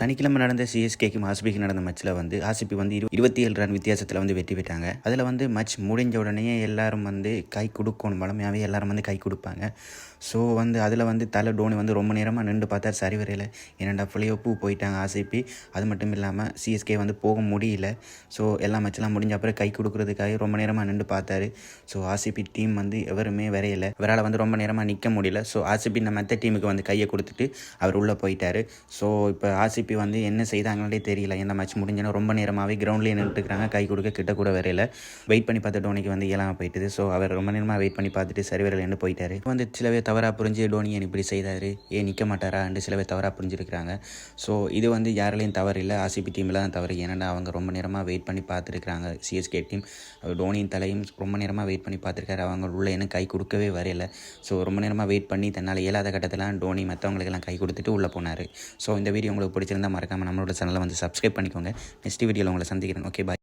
சனிக்கிழமை நடந்த சிஎஸ்கேக்கும் ஆர்சிபிக்கு நடந்த மேட்ச்சில் வந்து ஆர்சிபி வந்து 27 ரன் வித்தியாசத்தில் வந்து வெற்றி பெற்றாங்க. அதில் வந்து மேட்ச் முடிஞ்ச உடனே எல்லாரும் வந்து கை கொடுக்கணும், வளமையாகவே எல்லாரும் வந்து கை கொடுப்பாங்க. ஸோ வந்து அதில் வந்து தலை டோனி வந்து ரொம்ப நேரமாக நின்று பார்த்தார், சரி வரையில் என்னடா ஃப்ளேஆஃப் போயிட்டாங்க ஆர்சிபி. அது மட்டும் இல்லாமல் சிஎஸ்கே வந்து போக முடியல. ஸோ எல்லா மேட்ச்லாம் முடிஞ்ச அப்புறம் கை கொடுக்குறதுக்காக ரொம்ப நேரமாக நின்று பார்த்தாரு. ஸோ ஆர்சிபி டீம் வந்து எவருமே வரையலை, அவரால் வந்து ரொம்ப நேரமாக நிற்க முடியல. ஸோ ஆர்சிபி நம்ம மற்ற டீமுக்கு வந்து கையை கொடுத்துட்டு அவர் உள்ளே போயிட்டார். ஸோ இப்போ ஆர்சிபி வந்து என்ன செய்தாங்களே தெரியல. எந்த மேட்ச் முடிஞ்சோன்னா ரொம்ப நேரமாகவே கிரவுண்ட்லேயே நின்றுட்டுருக்காங்க, கை கொடுக்க கிட்ட கூட வரையில. வெயிட் பண்ணி பார்த்த டோனிக்கு வந்து இயலாமல் போயிட்டுது. ஸோ அவர் ரொம்ப நேரமாக வெயிட் பண்ணி பார்த்துட்டு சரி வரையிலன்னு போயிட்டார். வந்து சிலவே தவறாக புரிஞ்சு டோனி ஏன் இப்படி செய்தார், ஏன் நிற்க மாட்டாரா என்று சிலவே தவறாக புரிஞ்சுருக்கிறாங்க. ஸோ இது வந்து யாராலையும் தவறு இல்லை, ஆர்சிபி டீமில் தான் தவறு. ஏன்னா அவங்க ரொம்ப நேரமாக வெயிட் பண்ணி பார்த்துருக்குறாங்க. சிஎஸ்கே டீம் டோனியின் தலையும் ரொம்ப நேரமாக வெயிட் பண்ணி பார்த்துருக்காரு, அவங்க உள்ள என்ன கை கொடுக்கவே வரையில. ஸோ ரொம்ப நேரமாக வெயிட் பண்ணி தன்னால் இயலாத கட்டத்தில் டோனி மற்றவங்களுக்கெல்லாம் கை கொடுத்துட்டு உள்ளே போனார். ஸோ இந்த வீடியோ உங்களுக்கு பிடிச்சிருந்தால் மறக்காமல் நம்மளோட சேனலை வந்து சப்ஸ்கிரைப் பண்ணிக்கோங்க. நெக்ஸ்ட் வீடியோவில் உங்களை சந்திக்கிறேன். ஓகே, பாய்.